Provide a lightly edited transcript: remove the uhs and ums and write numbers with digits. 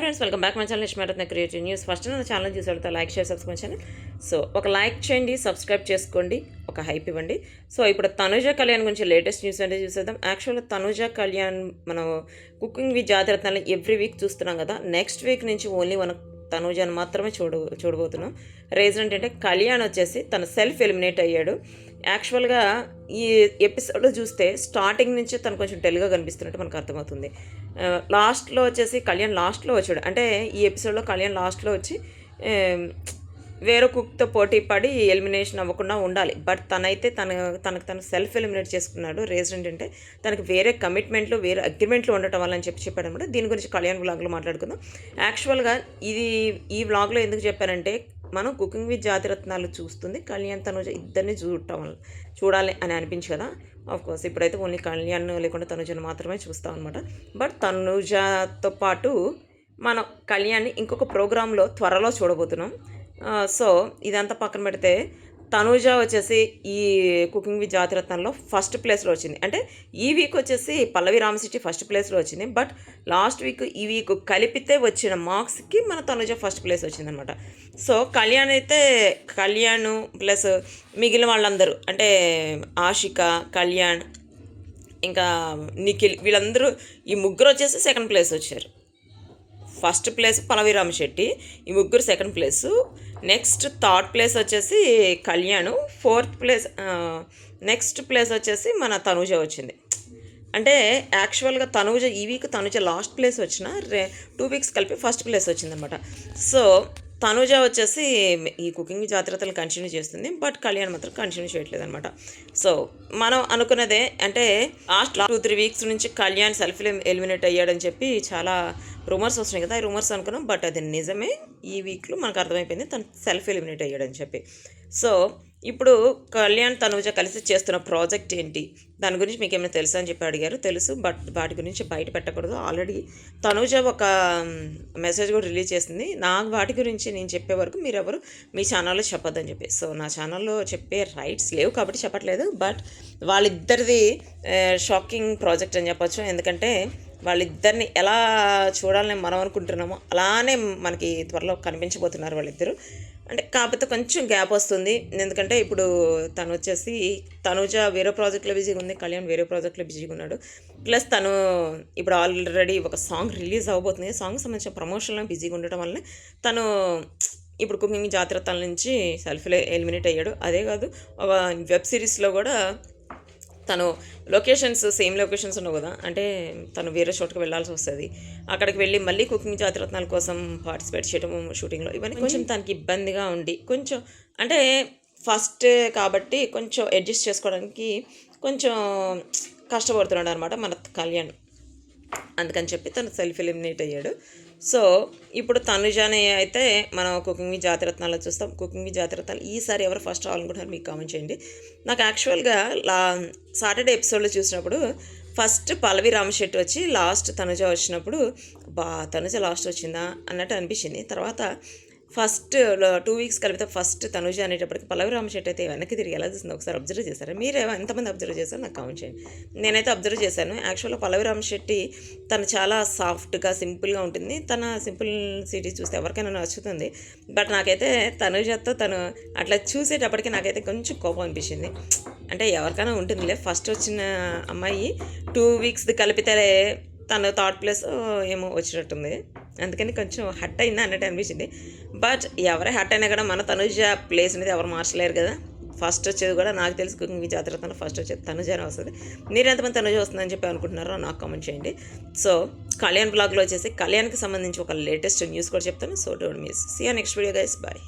Friends, welcome back my channel Lakshmiratna creative news. First నా channel చూసాడు like share subscribe channel. So ఒక like చేయండి, subscribe చేసుకోండి, ఒక హైప్ ఇవ్వండి. సో ఇప్పుడు తనుజ కళ్యాణ్ గురించి లేటెస్ట్ న్యూస్ అంటే చూసేద్దాం. యాక్చువల్గా తనుజ కళ్యాణ్ మనం cooking with Jathiratnalu every week చూస్తున్నాం కదా. నెక్స్ట్ వీక్ నుంచి ఓన్లీ మనం తనుజాను మాత్రమే చూడబోతున్నాం. రీజన్ ఏంటంటే కళ్యాణ్ వచ్చేసి తన సెల్ఫ్ ఎలిమినేట్ అయ్యాడు. యాక్చువల్గా ఈ ఎపిసోడ్లో చూస్తే స్టార్టింగ్ నుంచి తను కొంచెం డల్గా కనిపిస్తున్నట్టు మనకు అర్థమవుతుంది. లాస్ట్లో వచ్చేసి కళ్యాణ్ లాస్ట్లో వచ్చాడు. అంటే ఈ ఎపిసోడ్లో కళ్యాణ్ లాస్ట్లో వచ్చి వేరే కుక్తో పోటీ పడి ఎలిమినేషన్ అవ్వకుండా ఉండాలి. బట్ తనైతే తనకు సెల్ఫ్ ఎలిమినేట్ చేసుకున్నాడు. రీజన్ ఏంటంటే తనకు వేరే కమిట్మెంట్లు వేరే అగ్రిమెంట్లు ఉండటం వల్ల అని చెప్పాడు అనమాట. దీని గురించి కళ్యాణ్ వ్లాగ్లో మాట్లాడుకుందాం. యాక్చువల్గా ఈ వ్లాగ్లో ఎందుకు చెప్పారంటే మనం కుకింగ్ విత్ జాతిరత్నాలు చూస్తుంది కళ్యాణ్ తనుజ ఇద్దరిని చూడాలి అని అనిపించు కదా. ఆఫ్కోర్స్ ఇప్పుడైతే ఓన్లీ కళ్యాణ్ లేకుండా తనుజను మాత్రమే చూస్తాం అనమాట. బట్ తనుజతో పాటు మనం కళ్యాణ్ని ఇంకొక ప్రోగ్రాంలో త్వరలో చూడబోతున్నాం. సో ఇదంతా పక్కన పెడితే తనుజ వచ్చేసి ఈ కుకింగ్ విత్ జాతిరత్నంలో ఫస్ట్ ప్లేస్లో వచ్చింది. అంటే ఈ వీక్ వచ్చేసి పల్లవి రామశెట్టి ఫస్ట్ ప్లేస్లో వచ్చింది. బట్ లాస్ట్ వీక్ ఈ వీక్ కలిపితే వచ్చిన మార్క్స్కి మన తనుజ ఫస్ట్ ప్లేస్ వచ్చిందనమాట. సో కళ్యాణ్ ప్లస్ మిగిలిన వాళ్ళందరూ అంటే ఆషిక, కళ్యాణ్, ఇంకా నిఖిల్, వీళ్ళందరూ ఈ ముగ్గురు వచ్చేసి సెకండ్ ప్లేస్ వచ్చారు. ఫస్ట్ ప్లేస్ పల్లవి రామశెట్టి, ఈ ముగ్గురు second place. Next third place వచ్చేసి Kalyan, fourth place next place వచ్చేసి మన తనుజ వచ్చింది. అంటే యాక్చువల్గా ఈ వీక్ తనుజ లాస్ట్ ప్లేస్ వచ్చిన 2 వీక్స్ కలిపి ఫస్ట్ ప్లేస్ వచ్చిందనమాట. సో తనుజ వచ్చేసి ఈ కుకింగ్ జాగ్రత్తలు కంటిన్యూ చేస్తుంది. బట్ కళ్యాణ్ మాత్రం కంటిన్యూ చేయట్లేదు అనమాట. సో మనం అనుకున్నదే అంటే లాస్ట్ 2-3 వీక్స్ నుంచి కళ్యాణ్ సెల్ఫ్ ఎలిమినేట్ అయ్యాడని చెప్పి చాలా రూమర్స్ వస్తున్నాయి కదా. ఈ రూమర్స్ అనుకున్నాం, బట్ అది నిజమే. ఈ వీక్లో మనకు అర్థమైపోయింది తను సెల్ఫ్ ఎలిమినేట్ అయ్యాడని చెప్పి. సో ఇప్పుడు కళ్యాణ్ తనుజ కలిసి చేస్తున్న ప్రాజెక్ట్ ఏంటి, దాని గురించి మీకు ఏమైనా తెలుసా అని చెప్పి అడిగారు. తెలుసు, బట్ వాటి గురించి బయట పెట్టకూడదు. ఆల్రెడీ తనుజ ఒక మెసేజ్ కూడా రిలీజ్ చేసింది. వాటి గురించి నేను చెప్పే వరకు మీరెవరు మీ ఛానల్లో చెప్పొద్దని చెప్పి. సో నా ఛానల్లో చెప్పే రైట్స్ లేవు కాబట్టి చెప్పట్లేదు. బట్ వాళ్ళిద్దరిది షాకింగ్ ప్రాజెక్ట్ అని చెప్పొచ్చు. ఎందుకంటే వాళ్ళిద్దరిని ఎలా చూడాలని మనం అనుకుంటున్నామో అలానే మనకి త్వరలో కనిపించబోతున్నారు వాళ్ళిద్దరు. అంటే కాకపోతే కొంచెం గ్యాప్ వస్తుంది. ఎందుకంటే ఇప్పుడు తనుజ వేరే ప్రాజెక్ట్లో బిజీగా ఉంది, కళ్యాణ్ వేరే ప్రాజెక్ట్లో బిజీగా ఉన్నాడు. ప్లస్ తను ఇప్పుడు ఆల్రెడీ ఒక సాంగ్ రిలీజ్ అవ్వబోతుంది. సాంగ్ సంబంధించిన ప్రమోషన్లో బిజీగా ఉండటం వల్లనే తను ఇప్పుడు కుకింగ్ జాగ్రత్తల నుంచి సెల్ఫ్ ఎలిమినేట్ అయ్యాడు. అదే కాదు, ఒక వెబ్ సిరీస్లో కూడా తను సేమ్ లొకేషన్స్ ఉండవు కదా. అంటే తను వేరే చోటుకు వెళ్ళాల్సి వస్తుంది. అక్కడికి వెళ్ళి మళ్ళీ కుకింగ్ జాతిరత్నాల కోసం పార్టిసిపేట్ చేయడం షూటింగ్లో ఇవన్నీ కొంచెం తనకి ఇబ్బందిగా ఉండి కొంచెం అంటే ఫస్ట్ కాబట్టి కొంచెం అడ్జస్ట్ చేసుకోవడానికి కొంచెం కష్టపడుతున్నాడు అనమాట మన కళ్యాణ్. అందుకని చెప్పి తను సెల్ఫ్ ఎలిమినేట్ అయ్యాడు. సో ఇప్పుడు తనుజాని అయితే మనం కుకింగ్ విత్ జాతిరత్నాల్లో చూస్తాం. కుకింగ్ విత్ జాతిరత్నాలు ఈసారి ఎవరు ఫస్ట్ రావాలనుకుంటున్నారు మీకు కామెంట్ చేయండి. నాకు యాక్చువల్గా సాటర్డే ఎపిసోడ్లో చూసినప్పుడు ఫస్ట్ పల్లవి రామశెట్టి వచ్చి లాస్ట్ తనుజ వచ్చినప్పుడు తనుజ లాస్ట్ వచ్చిందా అన్నట్టు అనిపించింది. తర్వాత ఫస్ట్ 2 వీక్స్ కలిపితే ఫస్ట్ తనుజ అనేటప్పటికి పల్లవి రామశెట్టి అయితే వెనక్కి తిరిగి ఎలా చూసింది ఒకసారి అబ్జర్వ్ చేశారా? మీరు ఎంతమంది అబ్జర్వ్ చేశారు నాకు కామెంట్ చేయండి. నేనైతే అబ్జర్వ్ చేశాను. యాక్చువల్గా పల్లవి రామశెట్టి తను చాలా సాఫ్ట్గా సింపుల్గా ఉంటుంది. తన సింపుల్ సిటీ చూస్తే ఎవరికైనా నచ్చుతుంది. బట్ నాకైతే తనుజతో తను అట్లా చూసేటప్పటికి నాకైతే కొంచెం కోపం అనిపించింది. అంటే ఎవరికైనా ఉంటుందిలే, ఫస్ట్ వచ్చిన అమ్మాయి 2 వీక్స్ కలిపితే తను థర్డ్ ప్లేస్ ఏమో వచ్చినట్టుంది. అందుకని కొంచెం హట్ అయిందా అన్నట్టు అనిపించింది. బట్ ఎవరే హట్ అయినా కూడా మన తనుజ ప్లేస్ అనేది ఎవరు మార్చలేరు కదా. ఫస్ట్ వచ్చేది కూడా నాకు తెలిసి కుకింగ్ విత్ జాతిరత్నాల్లో ఫస్ట్ వచ్చేది తనుజనే వస్తుంది. మీరు ఎంతమంది తనుజ వస్తుందని చెప్పి అనుకుంటున్నారో నాకు కామెంట్ చేయండి. సో కళ్యాణ్ బ్లాగ్లో వచ్చేసి కళ్యాణ్కి సంబంధించి ఒక లేటెస్ట్ న్యూస్ కూడా చెప్తాను. So don't miss. See you next video guys. Bye.